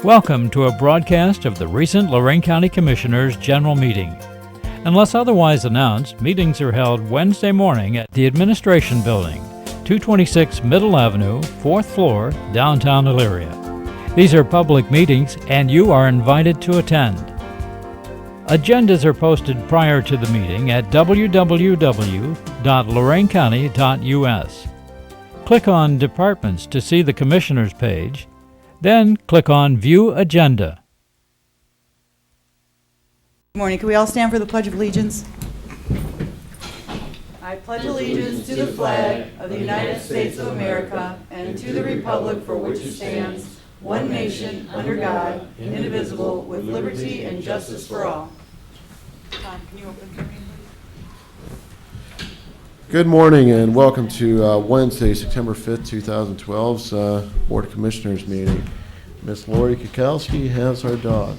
Welcome to a broadcast of the recent Lorain County Commissioners' General Meeting. Unless otherwise announced, meetings are held Wednesday morning at the Administration Building, 226 Middle Avenue, 4th floor, downtown Elyria. These are public meetings and you are invited to attend. Agendas are posted prior to the meeting at www.loraincounty.us. Click on Departments to see the Commissioners page, then click on View Agenda. Good morning. Can we all stand for the Pledge of Allegiance? I pledge allegiance to the flag of the United States of America and to the republic for which it stands, one nation, under God, indivisible, with liberty and justice for all. Tom, can you open for me, please? Good morning and welcome to Wednesday, September 5th, 2012's Board of Commissioners meeting. Miss Lori Kokoski has our dog.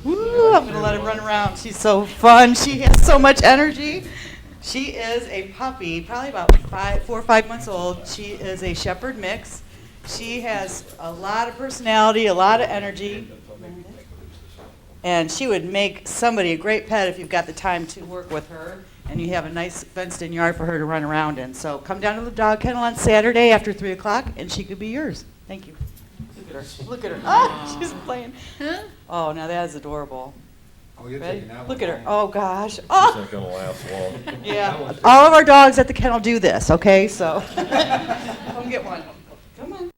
Woo, I'm going to let her run around. She's so fun. She has so much energy. She is a puppy, probably about 4 or 5 months old. She is a shepherd mix. She has a lot of personality, a lot of energy. And she would make somebody a great pet if you've got the time to work with her and you have a nice fenced-in yard for her to run around in. So come down to the dog kennel on Saturday after 3 o'clock and she could be yours. Thank you. Look at her. Look at her. Oh, she's playing. Oh, now that is adorable. Oh, you're Ready? taking that Look one. at her. Oh, gosh. It's Oh, not going to last long. yeah. All of our dogs at the kennel do this, okay? So come get one. Come on.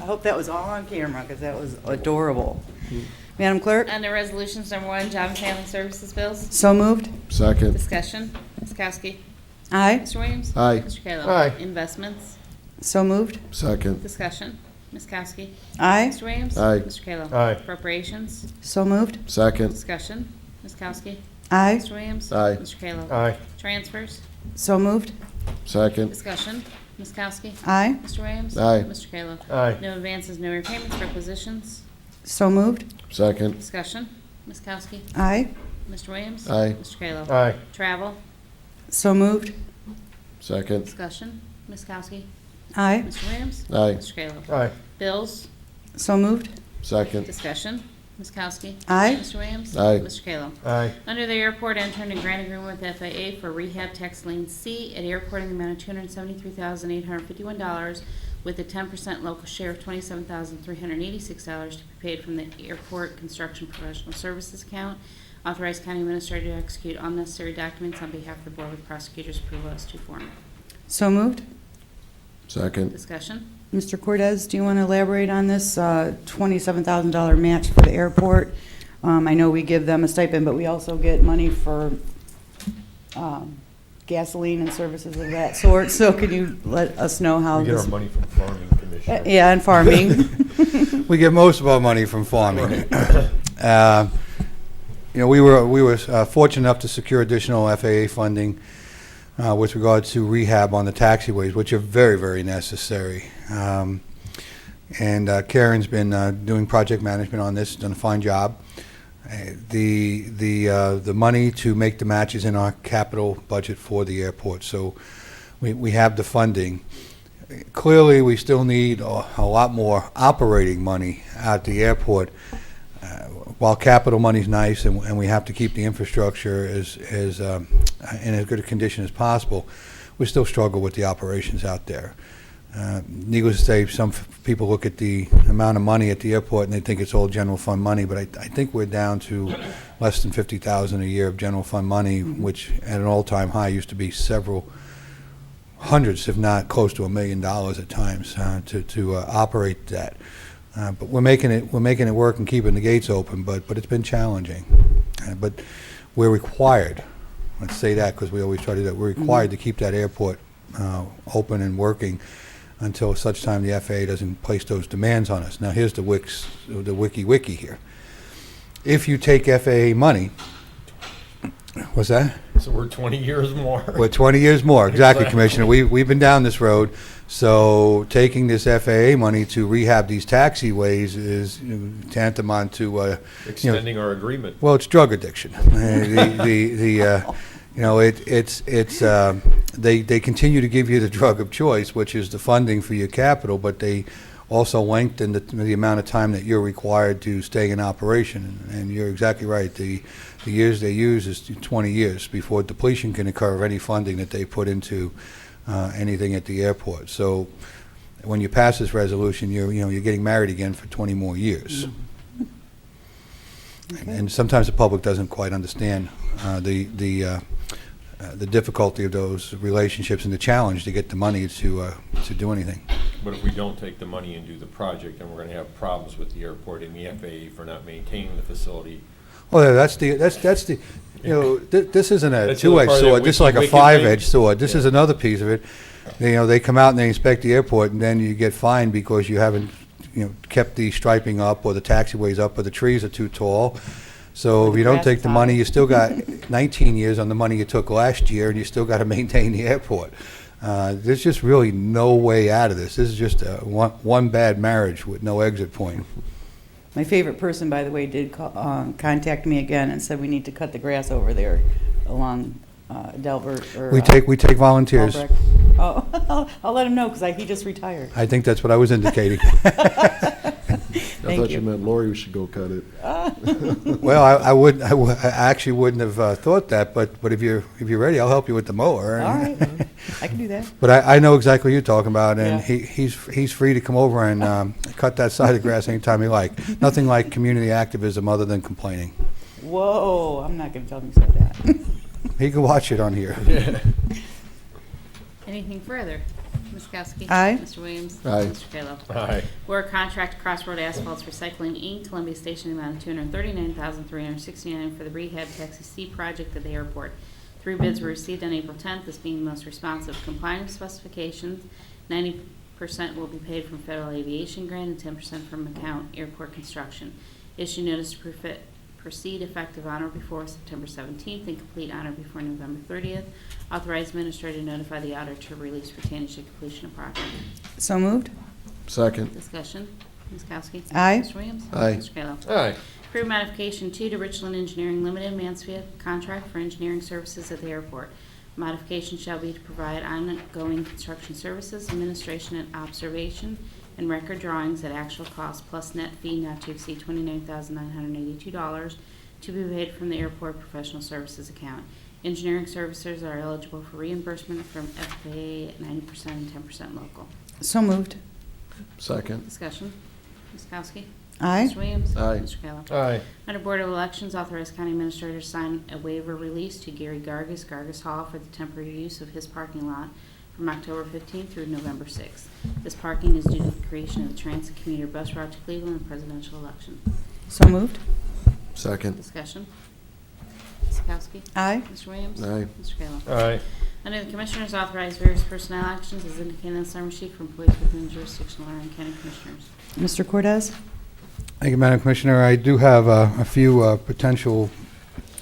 I hope that was all on camera because that was adorable. Madam Clerk? Under Resolutions Number 1, Job and Family Services Bills. So moved. Second. Discussion. Ms. Kowski. Aye. Mr. Williams. Aye. Mr. Kalo. Aye. Investments. So moved. Second. Discussion. Ms. Kowski. Aye. Mr. Williams. Aye. Mr. Kalo. Aye. Appropriations. So moved. Second. Discussion. Ms. Kowski. Aye. Mr. Williams. Aye. Mr. Kalo. Aye. Transfers. So moved. Second. Discussion. Ms. Kowski. Aye. Mr. Williams. Aye. Mr. Kalo. Aye. No advances, no repayments, requisitions. So moved. Second. Discussion. Ms. Kowski. Aye. Mr. Williams. Aye. Mr. Kalo. Aye. Travel. So moved. Second. Discussion. Ms. Kowski. Aye. Mr. Williams. Aye. Mr. Kalo. Aye. Bills. So moved. Second. Discussion. Ms. Kowski. Aye. Mr. Williams. Aye. Mr. Kalo. Aye. Under the airport, enter into grant agreement with FAA for Rehab Taxilane C at airport in the amount of $273,851 with a 10% local share of $27,386 to be paid from the Airport Construction Professional Services account. Authorized county administrator to execute all necessary documents on behalf of the board with prosecutor's approval as to form. So moved. Second. Discussion. Mr. Cortez, do you want to elaborate on this $27,000 match for the airport? I know we give them a stipend, but we also get money for gasoline and services of that sort. So can you let us know how We get this... our money from farming, Commissioner. Yeah, and farming. We get most of our money from farming. We were fortunate enough to secure additional FAA funding with regard to rehab on the taxiways, which are very, very necessary. And Karen's been doing project management on this, done a fine job. The money to make the matches in our capital budget for the airport, so we have the funding. Clearly, we still need a lot more operating money at the airport. While capital money's nice and we have to keep the infrastructure in as good a condition as possible, we still struggle with the operations out there. Needless to say, some people look at the amount of money at the airport and they think it's all general fund money, but I think we're down to less than $50,000 a year of general fund money, which at an all-time high used to be several hundreds, if not close to $1 million at times, to operate that. But we're making it work and keeping the gates open, but it's been challenging. But we're required, let's say that because we always try to do that, we're required to keep that airport open and working until such time the FAA doesn't place those demands on us. Now here's the wiki here. If you take FAA money, what's that? So we're 20 years more. We're 20 years more, exactly, Exactly. Commissioner. We've been down this road. So taking this FAA money to rehab these taxiways is tantamount to Extending our agreement. well, it's drug addiction. They continue to give you the drug of choice, which is the funding for your capital, but they also lengthen the amount of time that you're required to stay in operation. And you're exactly right. The years they use is 20 years before depletion can occur of any funding that they put into anything at the airport. So when you pass this resolution, you're getting married again for 20 more years. And sometimes the public doesn't quite understand the difficulty of those relationships and the challenge to get the money to do anything. But if we don't take the money and do the project, then we're going to have problems with the airport and the FAA for not maintaining the facility. Well, that's the this isn't a That's the other two-edged part of that sword. This is like a wicked five-edged thing. sword. This is another piece of it. They come out and they inspect the airport, and then you get fined because you haven't kept the striping up, or the taxiways up, or the trees are too tall. So Or if the you don't grass take is the high. money, you still got 19 years on the money you took last year, and you still got to maintain the airport. There's just really no way out of this. This is just one bad marriage with no exit point. My favorite person, by the way, did contact me again and said we need to cut the grass over there along Delbert. Or, We take volunteers. Albrecht. Oh, I'll let him know because he just retired. I think that's what I was indicating. I thought you meant Lori should go cut it. Well, I actually wouldn't have thought that, but if you're ready, I'll help you with the mower. All right, I can do that. But I know exactly what you're talking about, and Yeah. he's free to come over and cut that side of grass anytime he like. Nothing like community activism other than complaining. Whoa, I'm not going to tell him you said that. He can watch it on here. Anything further? Ms. Kowski? Aye. Mr. Williams? Aye. Mr. Kayla? Aye. W.O.R.K contract Crossroads Asphalt Recycling, Inc., Columbia Station, the amount of $239,369 for the Rehabilitate C project at the airport. 3 bids were received on April 10th, this being the most responsive. Complying with specifications, 90% will be paid from Federal Aviation grant and 10% from account airport construction. Issue notice to proceed effective on or before September 17th and complete on or before November 30th. Authorize administrator to notify the auditor to release retainage at completion of project. So moved? Second. Discussion. Ms. Kowski? Aye. Mr. Williams? Aye. Mr. Kayla? Aye. Approve modification 2 to Richland Engineering Limited, Mansfield, contract for engineering services at the airport. Modification shall be to provide ongoing construction services, administration, and observation, and record drawings at actual cost plus net fee not to exceed $29,982 to be paid from the airport professional services account. Engineering services are eligible for reimbursement from FAA at 90% and 10% local. So moved? Second. Discussion. Ms. Kowski? Aye. Mr. Williams? Aye. Mr. Kayla? Aye. Under Board of Elections, authorize county administrator to sign a waiver release to Gary Gargus, Gargus Hall, for the temporary use of his parking lot from October 15th through November 6th. This parking is due to the creation of the transit commuter bus route to Cleveland and presidential election. So moved? Second. Discussion. Ms. Kowski? Aye. Mr. Williams? Aye. Mr. Kayla? Aye. Under the Commissioners, authorize various personnel actions as indicated on the summary sheet for employees within the jurisdiction of Lorain County Commissioners. Mr. Cortez? Thank you, Madam Commissioner. I do have a few potential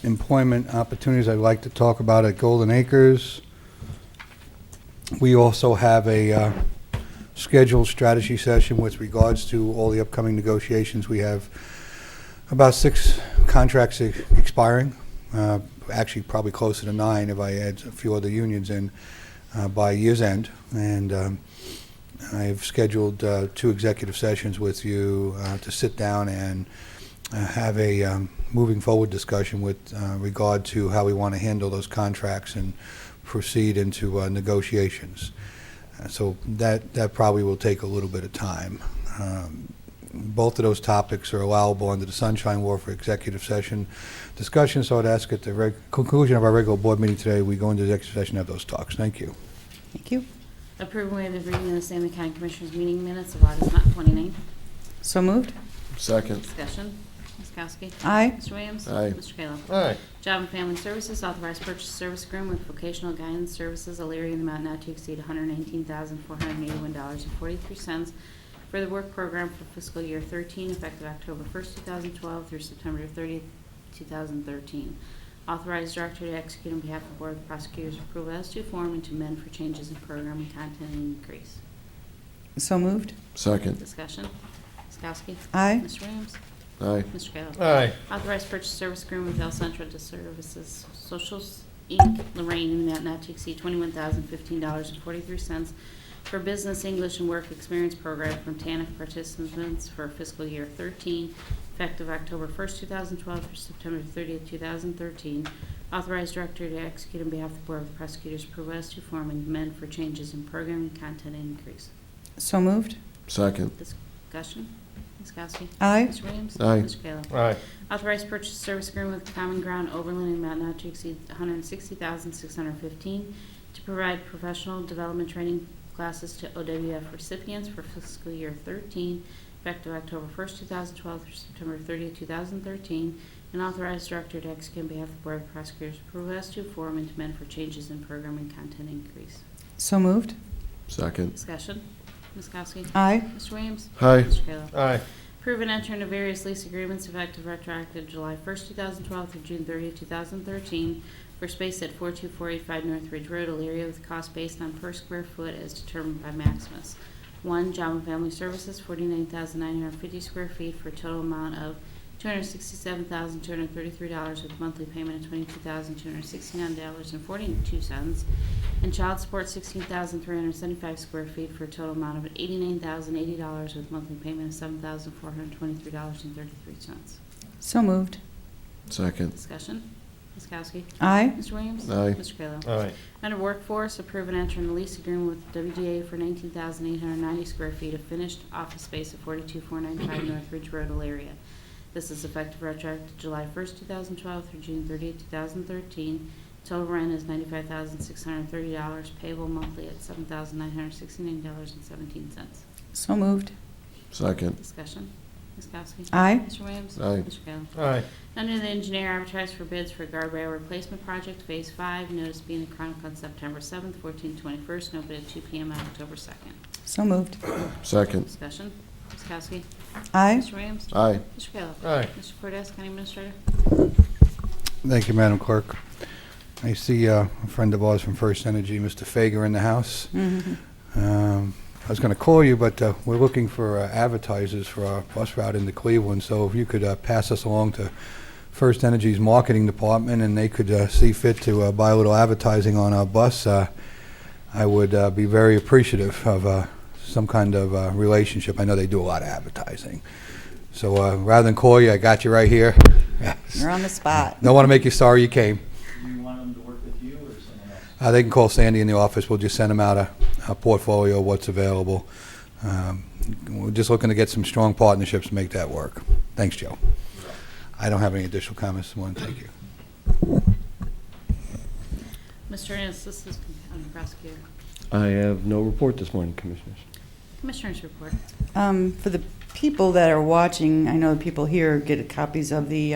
employment opportunities I'd like to talk about at Golden Acres. We also have a scheduled strategy session with regards to all the upcoming negotiations. We have about 6 contracts expiring, actually probably closer to 9 if I add a few other unions in by year's end. And I've scheduled 2 executive sessions with you to sit down and have a moving forward discussion with regard to how we want to handle those contracts and proceed into negotiations. So that probably will take a little bit of time. Both of those topics are allowable under the Sunshine Law for executive session discussion, so I'd ask at the conclusion of our regular board meeting today, we go into executive session and have those talks. Thank you. Thank you. Approve and waive the reading of the same County Commissioners meeting minutes of August 29th. So moved. Second. Discussion. Ms. Kowski. Aye. Mr. Williams. Aye. Mr. Kayla. Aye. Job and Family Services authorized purchase service agreement with Vocational Guidance Services, Elyria, in the amount not to exceed $119,481.43 for the work program for fiscal year 13, effective October 1st, 2012 through September 30th, 2013. Authorized director to execute on behalf of the Board of Prosecutors' approval as to form and to amend for changes in program and content and increase. So moved. Second. Discussion. Ms. Kowski. Aye. Mr. Williams. Aye. Mr. Kayla. Aye. Authorized purchase service agreement with El Centro de Services Socials, Inc., Lorain, in the amount not to exceed $21,015.43 for Business English and Work Experience Program from TANF participants for fiscal year 13, effective October 1st, 2012 through September 30th, 2013. Authorized director to execute on behalf of the Board of Prosecutors' approval as to form and amend for changes in program and content increase. So moved. Second. Discussion. Ms. Kowski. Aye. Mr. Williams. Aye. Mr. Kayla. Aye. Authorized purchase service agreement with Common Ground Oberlin in the amount not to exceed $160,615 to provide professional development training classes to OWF recipients for fiscal year 13, effective October 1st, 2012 through September 30th, 2013, and authorized director to execute on behalf of the Board of Prosecutors' approval as to form and to amend for changes in program and content increase. So moved. Second. Discussion. Ms. Kowski. Aye. Mr. Williams. Aye. Mr. Kayla. Aye. Approve and enter into various lease agreements effective retroactive July 1st, 2012 through June 30th, 2013 for space at 42485 North Ridge Road, Elyria, with cost based on per square foot as determined by Maximus. 1. Job and Family Services, 49,950 square feet for a total amount of $267,233 with monthly payment of $22,269.42. And Child Support, 16,375 square feet for a total amount of $89,080 with monthly payment of $7,423.33. So moved. Second. Discussion. Ms. Kowski. Aye. Mr. Williams. Aye. Mr. Kayla. Aye. Under Workforce, approve and enter in a lease agreement with WDA for 19,890 square feet of finished office space at 42495 North Ridge Road, Elyria. This is effective retroactive July 1st, 2012 through June 30th, 2013. Total rent is $95,630, payable monthly at $7,969.17. So moved. Second. Discussion. Ms. Kowski. Aye. Mr. Williams. Aye. Mr. Kayla. Aye. Under the engineer, advertise for bids for guardrail replacement project, Phase 5. Notice being in the Chronicle on September 7th, 14th, 21st, and open at 2 p.m. on October 2nd. So moved. Second. Discussion. Ms. Kowski. Aye. Mr. Williams. Aye. Mr. Kayla. Aye. Mr. Cordes, County Administrator. Thank you, Madam Clerk. I see a friend of ours from First Energy, Mr. Faga, in the house. I was going to call you, but we're looking for advertisers for our bus route into Cleveland, so if you could pass us along to First Energy's marketing department and they could see fit to buy a little advertising on our bus, I would be very appreciative of some kind of relationship. I know they do a lot of advertising. So rather than call you, I got you right here. You're on the spot. Don't want to make you sorry you came. Do you want them to work with you or someone else? They can call Sandy in the office. We'll just send them out a portfolio of what's available. We're just looking to get some strong partnerships to make that work. Thanks, Joe. I don't have any additional comments this morning. Thank you. Mr. Innes, Assistant County Prosecutor. I have no report this morning, Commissioners. Commissioners report. For the people that are watching, I know the people here get copies of the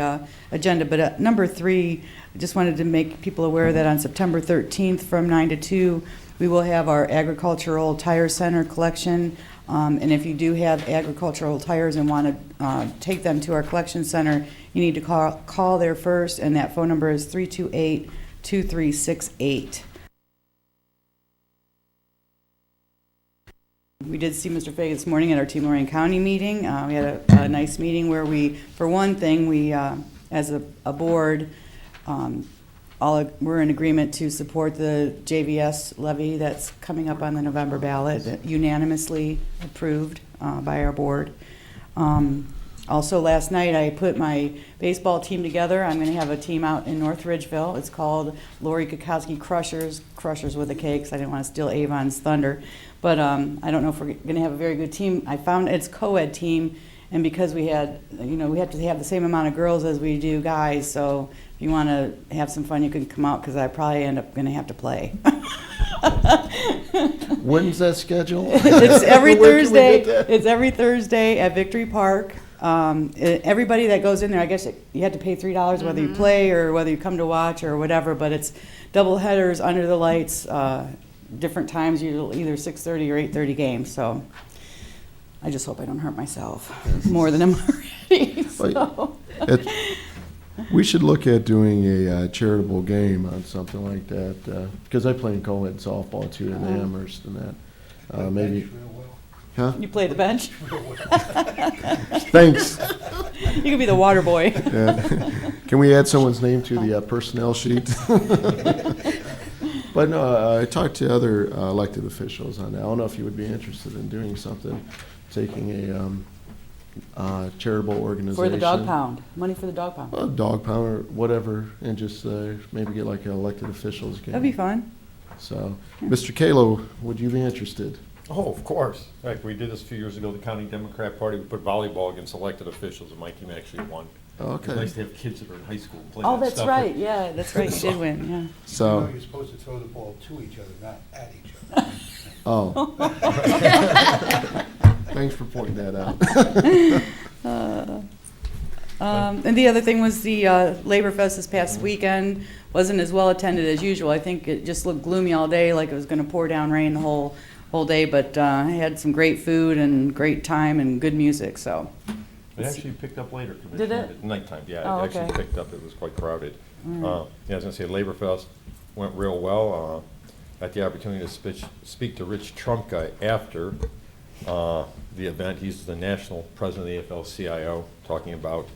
agenda, but number 3, I just wanted to make people aware that on September 13th from 9 to 2, we will have our agricultural tire center collection. And if you do have agricultural tires and want to take them to our collection center, you need to call there first, and that phone number is 328-2368. We did see Mr. Faga this morning at our Team Lorain County meeting. We had a nice meeting where we, for one thing, we, as a board, we're in agreement to support the JVS levy that's coming up on the November ballot, unanimously approved by our board. Also, last night I put my baseball team together. I'm going to have a team out in North Ridgeville. It's called Lori Kokoski Crushers with a K, because I didn't want to steal Avon's thunder. But I don't know if we're going to have a very good team. I found it's co-ed team, and because we had, we have to have the same amount of girls as we do guys. So if you want to have some fun, you can come out, because I probably end up going to have to play. When's that scheduled? It's every Where can we Thursday. get that? It's every Thursday at Victory Park. Everybody that goes in there, I guess you have to pay $3 whether you play or whether you come to watch or whatever. But it's double headers under the lights, different times, usually either 6:30 or 8:30 games. So I just hope I don't hurt myself more than I'm already. So. We should look at doing a charitable game on something like that, because I play in co-ed softball too in Amherst and that. Maybe. Huh? You play the bench? Thanks. You can be the water boy. Yeah. Can we add someone's name to the personnel sheet? But no, I talked to other elected officials on that. I don't know if you would be interested in doing something, taking a charitable organization. For the dog pound. Money for the dog pound. Well, dog pound or whatever, and just maybe get like an elected officials game. That'd be fun. So, Mr. Kalo, would you be interested? Oh, of course. Like, we did this a few years ago, the County Democrat Party, we put volleyball against elected officials, and my team actually won. Okay. It's nice to have kids that are in high school playing Oh, that that's stuff. right. Yeah, that's right. You did win. Yeah. So, You're supposed to throw the ball to each other, not at each other. oh. Thanks for pointing that out. And the other thing was the Labor Fest this past weekend wasn't as well attended as usual. I think it just looked gloomy all day, like it was going to pour down rain the whole day. But I had some great food and great time and good music. So It actually picked up later, Commissioner. Did it? At nighttime, yeah. Oh, It actually okay. picked up. It was quite crowded. Mm. Yeah, I was going to say, Labor Fest went real well. Got the opportunity to speak to Rich Trumka after the event. He's the national president of the AFL-CIO, talking about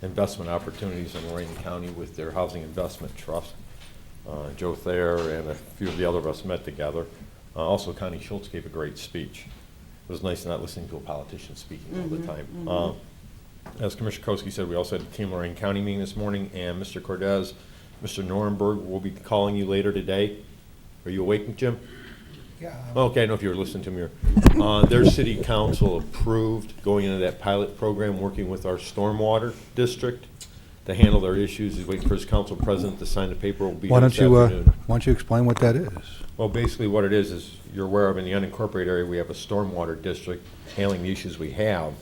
investment opportunities in Lorain County with their housing investment trust. Joe Thayer and a few of the other of us met together. Also, Connie Schultz gave a great speech. It was nice not listening to a politician speaking all the time. As Commissioner Kokoski said, we also had the Team Lorain County meeting this morning, and Mr. Cortez, Mr. Norenberg will be calling you later today. Are you awake, Jim? Yeah. Okay, I don't know if you were listening to me. Their city council approved going into that pilot program, working with our stormwater district to handle their issues. He's waiting for his council president to sign the paper. Will be Why here don't this afternoon. you explain what that is? Well, basically what it is you're aware of in the unincorporated area, we have a stormwater district handling the issues we have.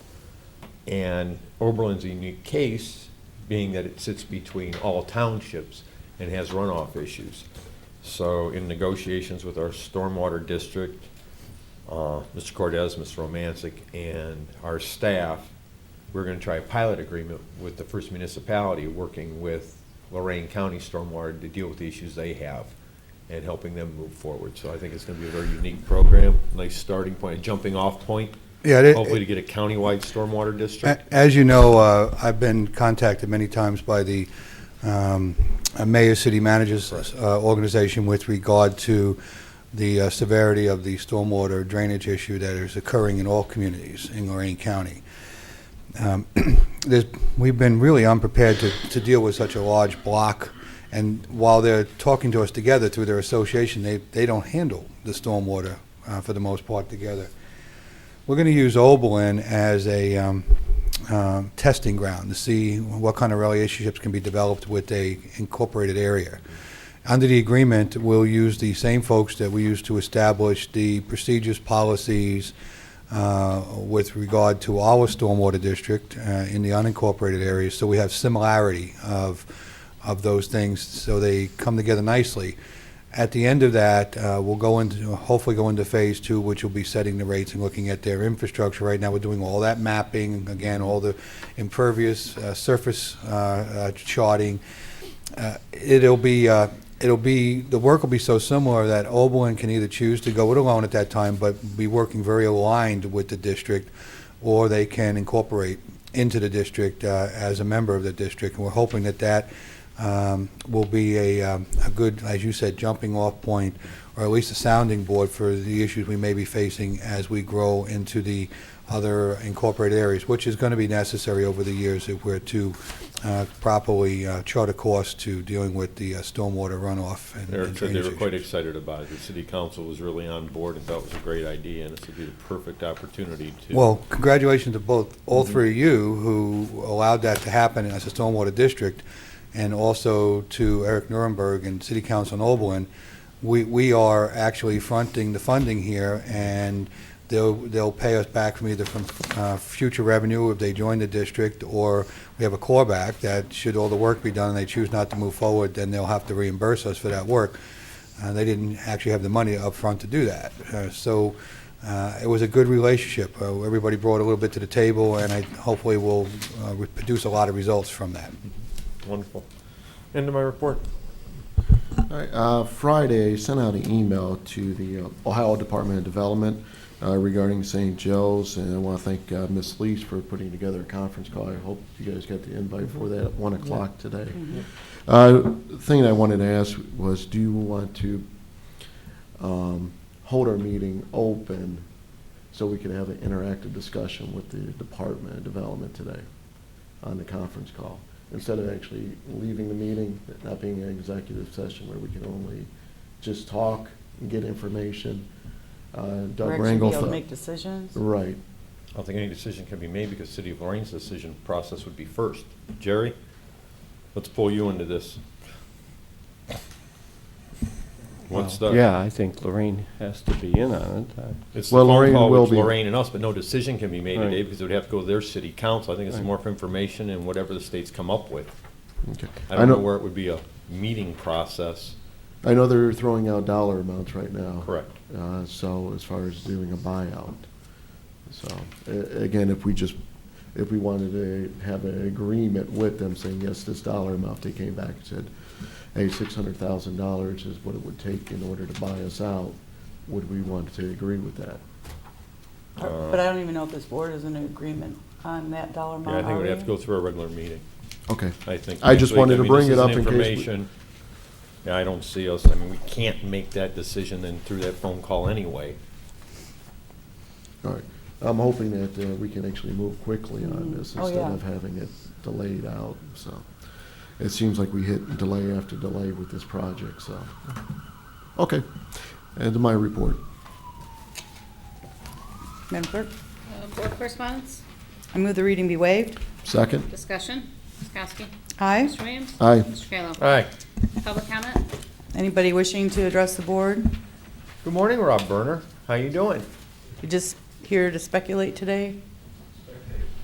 And Oberlin's a unique case, being that it sits between all townships and has runoff issues. So in negotiations with our stormwater district, Mr. Cortez, Mr. Romancic, and our staff, we're going to try a pilot agreement with the first municipality working with Lorain County Stormwater to deal with the issues they have and helping them move forward. So I think it's going to be a very unique program, nice starting point, a jumping off point, Yeah, hopefully to get a countywide stormwater district. As you know, I've been contacted many times by the Mayor City Managers organization with regard to the severity of the stormwater drainage issue that is occurring in all communities in Lorain County. We've been really unprepared to deal with such a large block, and while they're talking to us together through their association, they don't handle the stormwater for the most part together. We're going to use Oberlin as a testing ground to see what kind of relationships can be developed with a incorporated area. Under the agreement, we'll use the same folks that we used to establish the procedures, policies with regard to our stormwater district in the unincorporated areas, so we have similarity of those things, so they come together nicely. At the end of that, we'll hopefully go into phase 2, which will be setting the rates and looking at their infrastructure. Right now, we're doing all that mapping, again, all the impervious surface charting. The work will be so similar that Oberlin can either choose to go it alone at that time, but be working very aligned with the district, or they can incorporate into the district as a member of the district. And we're hoping that will be a good, as you said, jumping off point, or at least a sounding board for the issues we may be facing as we grow into the other incorporated areas, which is going to be necessary over the years if we're to properly chart a course to dealing with the stormwater runoff. And They drainage were quite issues. excited about it. The city council was really on board and thought it was a great idea, and this would be the perfect opportunity to. Well, congratulations to all three of you who allowed that to happen as a stormwater district, and also to Eric Nuremberg and City Council in Oberlin. we are actually fronting the funding here, and they'll pay us back from either from future revenue if they join the district, or we have a clawback that should all the work be done and they choose not to move forward, then they'll have to reimburse us for that work. They didn't actually have the money up front to do that. So it was a good relationship. Everybody brought a little bit to the table, and hopefully we'll produce a lot of results from that. Wonderful. End of my report. All right, Friday, I sent out an email to the Ohio Department of Development regarding St. Joe's, and I want to thank Ms. Lease for putting together a conference call. I hope you guys got the invite for that at 1 o'clock today. The thing that I wanted to ask was, do you want to hold our meeting open so we can have an interactive discussion with the Department of Development today on the conference call, instead of actually leaving the meeting, not being an executive session where we can only just talk and get information? Doug We're actually Rangel be able to thought- make decisions. Right. I don't think any decision can be made because City of Lorain's decision process would be first. Jerry, let's pull you into this. What's the? Yeah, I think Lorain has to be in on it. It's Well, the phone Lorain call will with be. Lorain and us, but no decision can be made Right. today because it would have to go to their city council. I think it's Right. more for information and whatever the states come up with. Okay. I don't know where it would be a meeting process. I know they're throwing out dollar amounts right now. Correct. So as far as doing a buyout. So, again, if we wanted to have an agreement with them saying, yes, this dollar amount, they came back and said, hey, $600,000 is what it would take in order to buy us out, would we want to agree with that? But I don't even know if this board is in agreement on that dollar amount. Yeah, I think are we'd have to we? go through a regular meeting. Okay. I think. I just next week. wanted to mean, bring this it is up in case we- information. Yeah, I don't see us, I mean, we can't make that decision then through that phone call anyway. All right. I'm hoping that we can actually move quickly on this Oh, instead yeah. of having it delayed out, so. It seems like we hit delay after delay with this project, so. Okay. And to my report. Madam Clerk, Board correspondence, I move the reading be waived. Second? discussion, Ms. Kowski. Aye. Mr. Williams. Aye. Mr. Kayla. Aye. Public comment, Anybody wishing to address the board? Good morning, Rob Berner. How you doing? You just here to speculate today?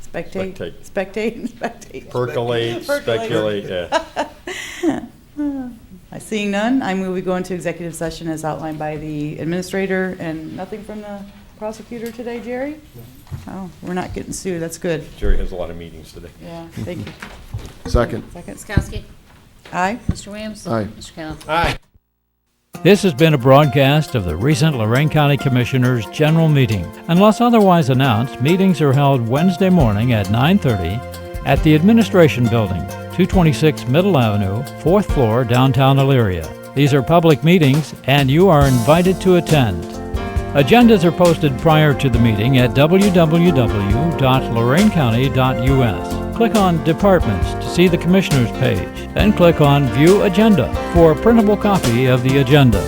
Spectate. Spectate. Spectate. Percolate, speculate, yeah. Seeing none, I move we go into executive session as outlined by the administrator, and nothing from the prosecutor today, Jerry? Oh, we're not getting sued, that's good. Jerry has a lot of meetings today. Yeah, thank you. Second? Second. Ms. Kowski. Aye. Mr. Williams. Aye. Mr. Kayla. Aye. This has been a broadcast of the recent Lorain County Commissioners' General Meeting. Unless otherwise announced, meetings are held Wednesday morning at 9:30 at the Administration Building, 226 Middle Avenue, 4th floor, downtown Elyria. These are public meetings, and you are invited to attend. Agendas are posted prior to the meeting at www.loraincounty.us. Click on Departments to see the Commissioners page, then click on View Agenda for a printable copy of the agenda.